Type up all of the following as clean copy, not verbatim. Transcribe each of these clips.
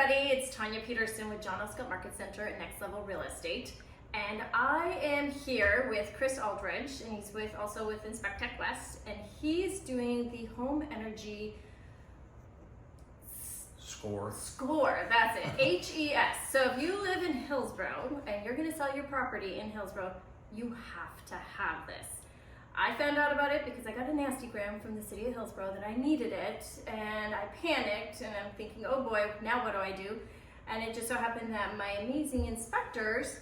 everybody, it's Tanya Peterson with John L. Scott Market Center at Next Level Real Estate. And I am here with Chris Aldridge, and he's also with Inspect Tech West, and he's doing the home energy Score, that's it, HES. So if you live in Hillsborough and you're gonna sell your property in Hillsborough, you have to have this. I found out about it because I got a nastygram from the city of Hillsborough that I needed it, and I panicked, and I'm thinking, oh boy, now what do I do? And it just so happened that my amazing inspectors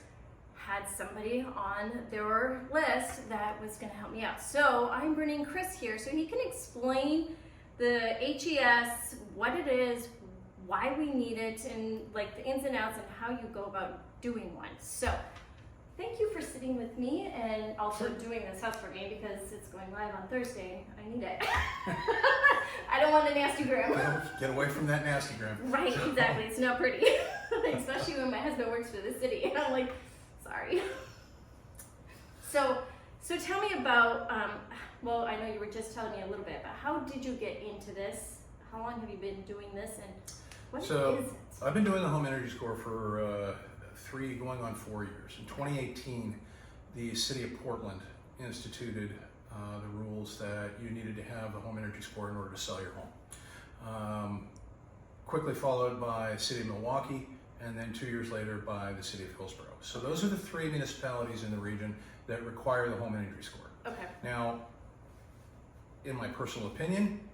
had somebody on their list that was going to help me out. So I'm bringing Chris here so he can explain the HES, what it is, why we need it, and like the ins and outs and how you go about doing one. So thank you for sitting with me and also doing this house for me because it's going live on Thursday. I need it. I don't want a nastygram. Get away from that nastygram. Right, exactly. It's not pretty. Especially when my husband works for the city. I'm like, sorry. So tell me about, well, I know you were just telling me a little bit, but how did you get into this? How long have you been doing this, and what is it? I've been doing the home energy score for 3 going on 4 years. In 2018, the city of Portland instituted the rules that you needed to have a home energy score in order to sell your home. Quickly followed by the city of Milwaukee, and then 2 years later by the city of Hillsborough. So those are the 3 municipalities in the region that require the home energy score. Okay. Now, in my personal opinion,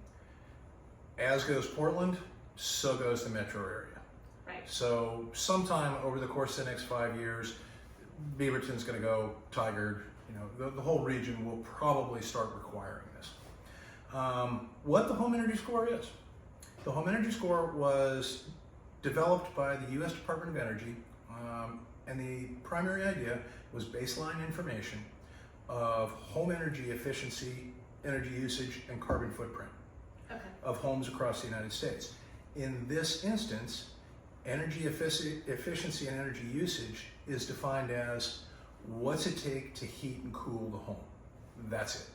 as goes Portland, so goes the metro area. Right. So sometime over the course of the next 5 years, Beaverton's going to go, Tigard, the whole region will probably start requiring this. What the home energy score is. The home energy score was developed by the U.S. Department of Energy, and the primary idea was baseline information of home energy efficiency, energy usage, and carbon footprint of homes across the United States. In this instance, energy efficiency and energy usage is defined as what's it take to heat and cool the home. That's it.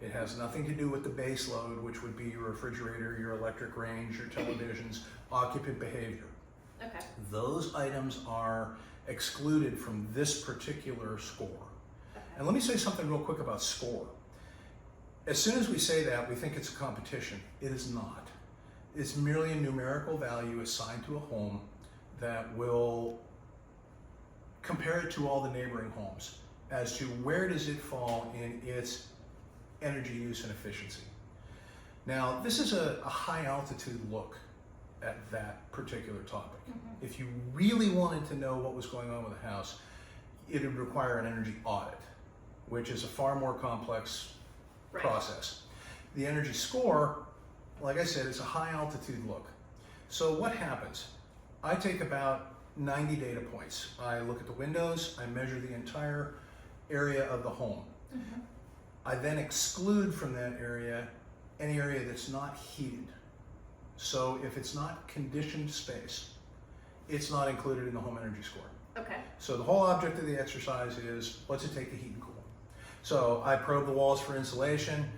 It has nothing to do with the base load, which would be your refrigerator, your electric range, your televisions, occupant behavior. Okay. Those items are excluded from this particular score. Okay. And let me say something real quick about score. As soon as we say that, we think it's a competition. It is not. It's merely a numerical value assigned to a home that will compare it to all the neighboring homes as to where does it fall in its energy use and efficiency. Now, this is a high altitude look at that particular topic. Mm-hmm. If you really wanted to know what was going on with a house, it would require an energy audit, which is a far more complex process. The energy score, like I said, is a high altitude look. So what happens? I take about 90 data points. I look at the windows, I measure the entire area of the home. Mm-hmm. I then exclude from that area any area that's not heated. So if it's not conditioned space, it's not included in the home energy score. Okay. So the whole object of the exercise is, what's it take to heat and cool? So I probe the walls for insulation.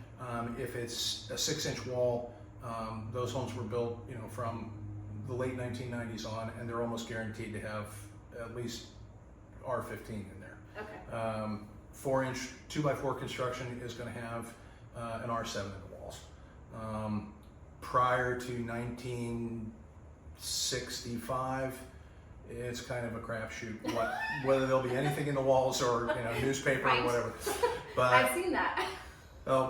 If it's a 6-inch wall, those homes were built, from the late 1990s on, and they're almost guaranteed to have at least R15 in there. Okay. 4-inch 2x4 construction is going to have an R7 in the walls. Prior to 1965, it's kind of a crapshoot whether there'll be anything in the walls or newspaper or whatever. But I've seen that.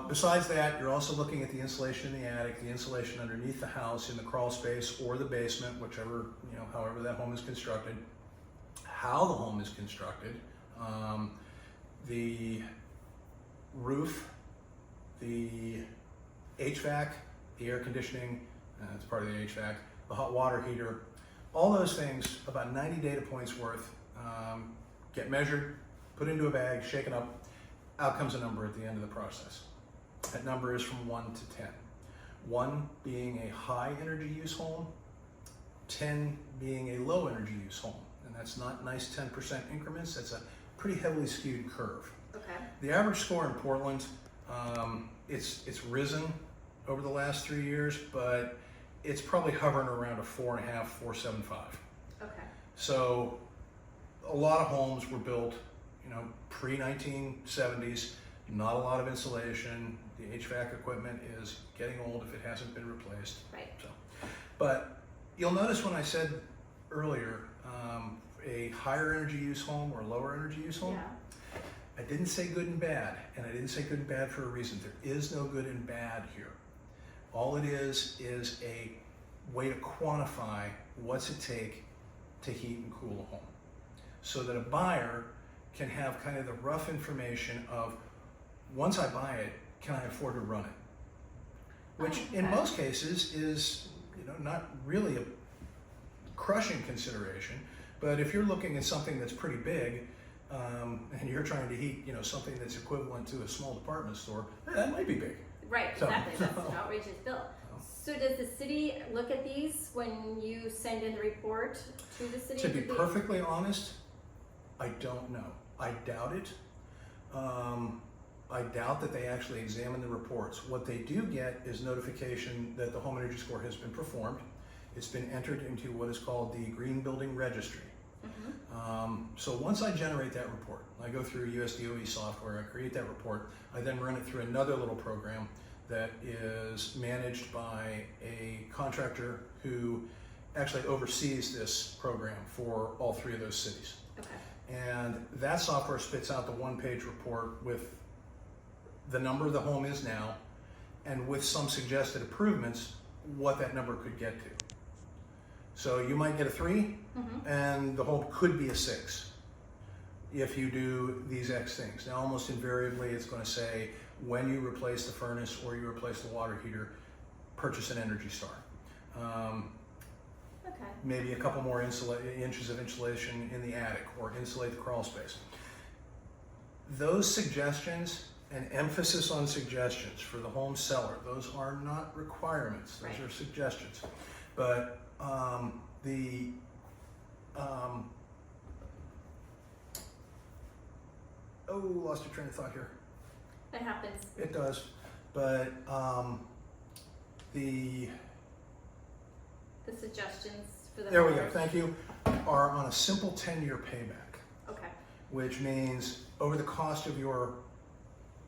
Besides that, you're also looking at the insulation in the attic, the insulation underneath the house in the crawl space or the basement, whichever, however that home is constructed, how the home is constructed, the roof, the HVAC, the air conditioning, it's part of the HVAC, the hot water heater, all those things, about 90 data points worth, get measured, put into a bag, shaken up, out comes a number at the end of the process. That number is from 1 to 10. 1 being a high energy use home, 10 being a low energy use home. And that's not nice 10% increments, that's a pretty heavily skewed curve. Okay. The average score in Portland, it's risen over the last 3 years, but it's probably hovering around a 4.5, 4.75. Okay. So a lot of homes were built, you know, pre-1970s, not a lot of insulation. The HVAC equipment is getting old if it hasn't been replaced. Right. So, but you'll notice when I said earlier, a higher energy use home or lower energy use home, Yeah. I didn't say good and bad, and I didn't say good and bad for a reason. There is no good and bad here. All it is a way to quantify what's it take to heat and cool a home, so that a buyer can have kind of the rough information of, once I buy it, can I afford to run it? Which in most cases is, you know, not really a crushing consideration, but if you're looking at something that's pretty big, and you're trying to heat, you know, something that's equivalent to a small department store, that might be big. Right, So- exactly. That's an outrageous bill. So does the city look at these when you send in the report to the city? To be perfectly honest, I don't know. I doubt it. I doubt that they actually examine the reports. What they do get is notification that the home energy score has been performed. It's been entered into what is called the Green Building Registry. So once I generate that report, I go through USDOE software, I create that report, I then run it through another little program that is managed by a contractor who actually oversees this program for all 3 of those cities. Okay. And that software spits out the one-page report with the number the home is now, and with some suggested improvements, what that number could get to. So you might get a 3, and the home could be a 6 if you do these X things. Now, almost invariably, it's going to say, when you replace the furnace or you replace the water heater, purchase an Energy Star. Okay. Maybe a couple more inches of insulation in the attic, or insulate the crawl space. Those suggestions, and emphasis on suggestions for the home seller, those are not requirements, those Right. are suggestions. But lost your train of thought here. That happens. It does, but the suggestions for the there we go, homeowners. thank you, are on a simple 10-year payback, Okay. which means over the cost of your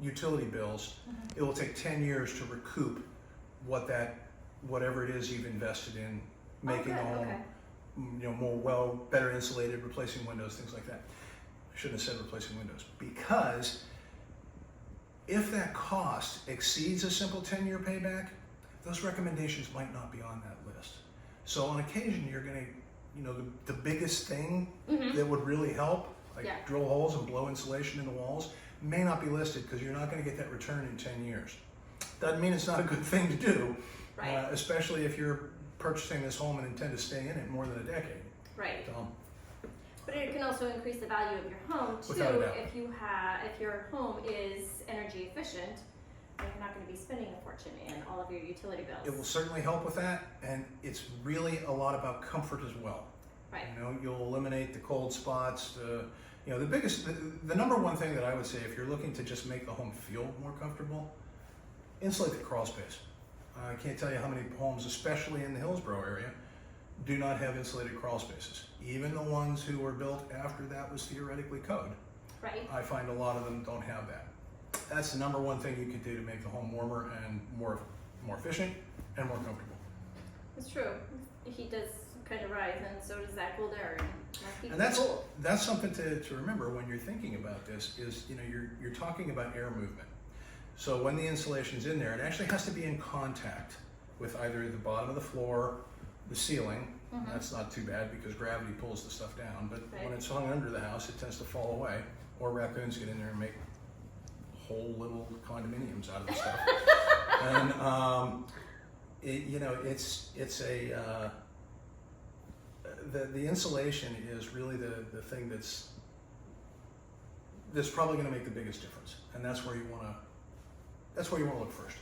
utility bills, it will take 10 years to recoup whatever it is you've invested in making the home, you know, better insulated, replacing windows, things like that. I shouldn't have said replacing windows, because if that cost exceeds a simple 10-year payback, those recommendations might not be on that list. So on occasion, you're going to, you know, the biggest thing that would really help, like drill holes and blow insulation in the walls, may not be listed because you're not going to get that return in 10 years. Doesn't mean it's not a good thing to do, Right. Especially if you're purchasing this home and intend to stay in it more than a decade. Right. So, But it can also increase the value of your home too. Without a doubt. If your home is energy efficient, then you're not going to be spending a fortune in all of your utility bills. it will certainly help with that, and it's really a lot about comfort as well. Right. You know, you'll eliminate the cold spots. You know, the number one thing that I would say, if you're looking to just make the home feel more comfortable, insulate the crawl space. I can't tell you how many homes, especially in the Hillsborough area, do not have insulated crawl spaces. Even the ones who were built after that was theoretically code, Right. I find a lot of them don't have that. That's the number one thing you can do to make the home warmer and more efficient and more comfortable. It's true. The heat does kind of rise, and so does that cold air. And that's something to remember when you're thinking about this, is, you know, you're talking about air movement. So when the insulation's in there, it actually has to be in contact with either the bottom of the floor, the ceiling. That's not too bad because gravity pulls the stuff down, but when it's hung under the house, it tends to fall away, or raccoons get in there and make whole little condominiums out of the stuff. And the insulation is really the thing that's probably going to make the biggest difference, and that's where you want to look first.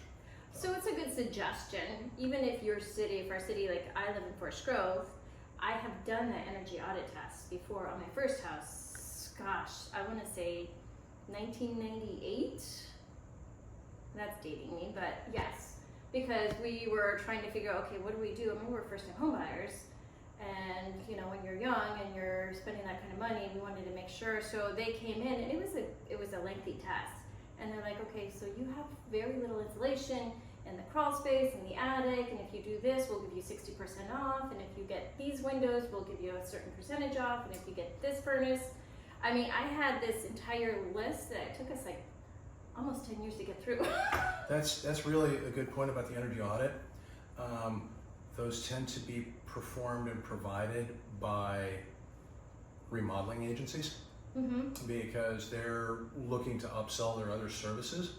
So it's a good suggestion. Even if your city, for a city like I live in Forest Grove, I have done the energy audit test before on my first house. Gosh, I want to say 1998. That's dating me, but yes. because we were trying to figure out, okay, what do we do? I mean, we're first-time home buyers, and you know, when you're young and you're spending that kind of money, we wanted to make sure. So they came in, and it was a lengthy test, and they're like, okay, so you have very little insulation in the crawl space, in the attic, and if you do this, we'll give you 60% off, and if you get these windows, we'll give you a certain percentage off, and if you get this furnace. I mean, I had this entire list that it took us like almost 10 years to get through. That's really a good point about the energy audit. Those tend to be performed and provided by remodeling agencies because they're looking to upsell their other services.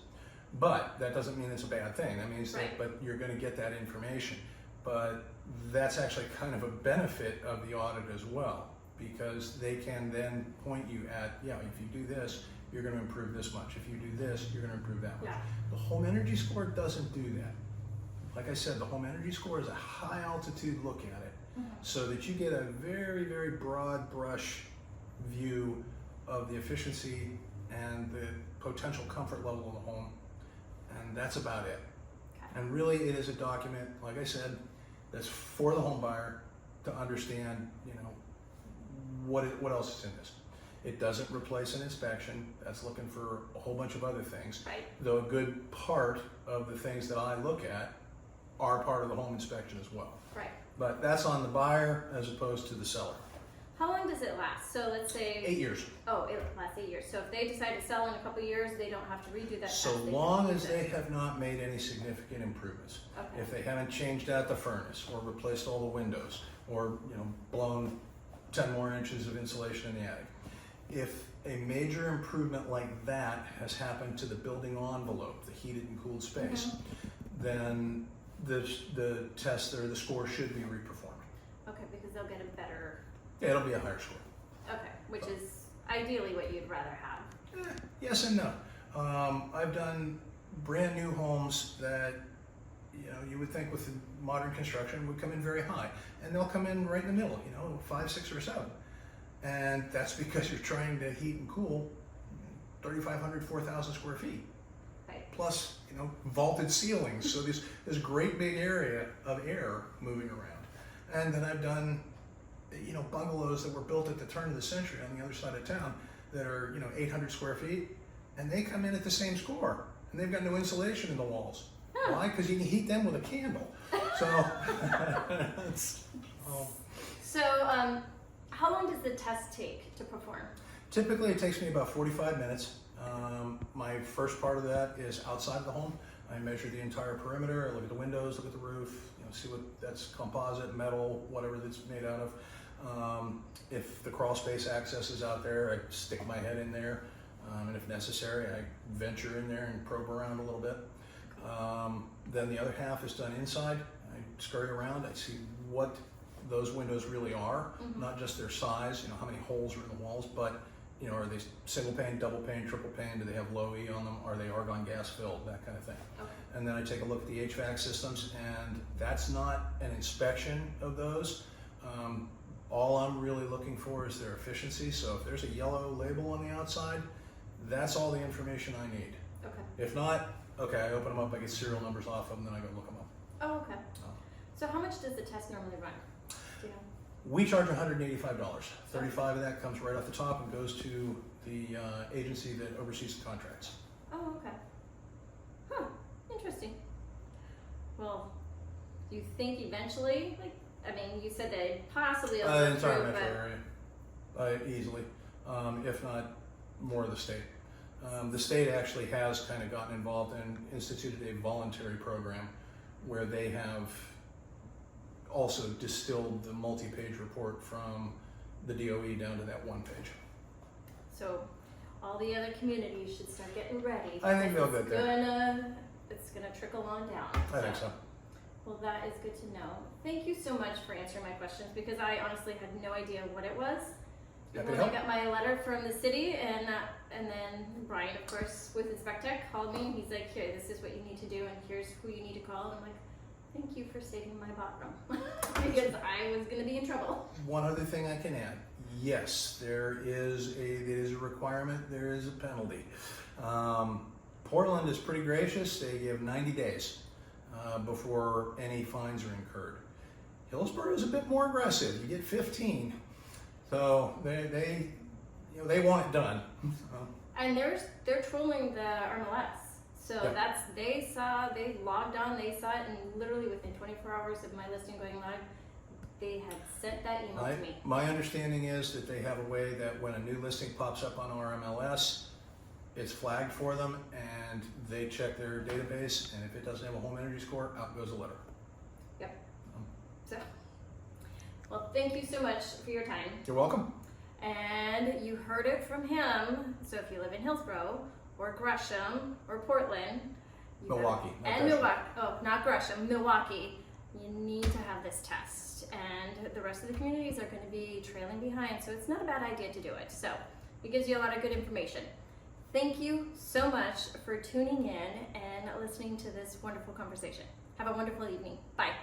But that doesn't mean it's a bad thing. That means that, but you're going to get that information. But that's actually kind of a benefit of the audit as well, because they can then point you at, yeah, if you do this, you're going to improve this much. If you do this, you're going to improve that much. Yeah. The home energy score doesn't do that. Like I said, the home energy score is a high altitude look at it so that you get a very, very broad brush view of the efficiency and the potential comfort level of the home. And that's about it. Okay. And really it is a document, like I said, that's for the home buyer to understand, you know, what else is in this. It doesn't replace an inspection. That's looking for a whole bunch of other things. Right. Though a good part of the things that I look at are part of the home inspection as well. Right. But that's on the buyer as opposed to the seller. How long does it last? So let's say 8 years. Oh, it lasts 8 years. So if they decide to sell in a couple of years, they don't have to redo that So test. long as they have not made any significant improvements. Okay. If they haven't changed out the furnace or replaced all the windows or, you know, blown 10 more inches of insulation in the attic. If a major improvement like that has happened to the building envelope, the heated and cooled space, then the test or the score should be reperformed. Okay, because they'll get a better. Yeah, it'll be a higher score. Okay, which is ideally what you'd rather have. Yes and no. I've done brand new homes that, you know, you would think with modern construction would come in very high, and they'll come in right in the middle, you know, 5, 6, or 7. And that's because you're trying to heat and cool 3,500, 4,000 square feet. Right. Plus, you know, vaulted ceilings. So this great big area of air moving around. And then I've done, you know, bungalows that were built at the turn of the century on the other side of town that are, you know, 800 square feet, and they come in at the same score, and they've got no insulation in the walls. Huh. Why? Because you can heat them with a candle. So, how long does the test take to perform? typically it takes me about 45 minutes. My first part of that is outside the home. I measure the entire perimeter, I look at the windows, look at the roof, you know, see what that's composite, metal, whatever that's made out of. If the crawl space access is out there, I stick my head in there, and if necessary, I venture in there and probe around a little bit. Then the other half is done inside. I scurry around, I see what those windows really are, not just their size, you know, how many holes are in the walls, but, you know, are they single pane, double pane, triple pane, do they have low E on them, are they argon gas filled, that kind of thing. Okay. And then I take a look at the HVAC systems, and that's not an inspection of those. All I'm really looking for is their efficiency, so if there's a yellow label on the outside, that's all the information I need. Okay. If not, okay, I open them up, I get serial numbers off of them, then I go look them up. Oh, okay. So how much does the test normally run? Do you know? We charge $185. $35 of that comes right off the top and goes to the agency that oversees the contracts. Oh, okay. Huh. Interesting. Well, do you think eventually, like, I mean, you said that possibly it'll go Entire through, metro area, easily, if not more of the state. The state actually has kind of gotten involved and instituted a voluntary program where they have also distilled the multi-page report from the DOE down to that one page. So all the other communities should start getting ready. I think they'll get there. It's gonna trickle on down. I think so. Well, that is good to know. Thank you so much for answering my questions, because I honestly had no idea what it was. Happy to When help. I got my letter from the city, and then Brian, of course, with Inspect Tech, called me, and he's like, here, this is what you need to do, and here's who you need to call. And I'm like, thank you for saving my bot room, because I was gonna be in trouble. One other thing I can add. Yes, it is a requirement, there is a penalty. Portland is pretty gracious, they give 90 days. before any fines are incurred. Hillsborough is a bit more aggressive. You get 15, so they want it done. And they're trolling the MLS. So Yeah. they logged on, they saw it, and literally within 24 hours of my listing going live, they had sent that email to me. My understanding is that they have a way that when a new listing pops up on our MLS, it's flagged for them, and they check their database, and if it doesn't have a home energy score, out goes a letter. Yep. So, well, thank you so much for your time. You're welcome. And you heard it from him. So if you live in Hillsborough or Gresham or Portland, Milwaukee. Not Gresham, Milwaukee, you need to have this test. And the rest of the communities are going to be trailing behind, so it's not a bad idea to do it. So it gives you a lot of good information. Thank you so much for tuning in and listening to this wonderful conversation. Have a wonderful evening. Bye.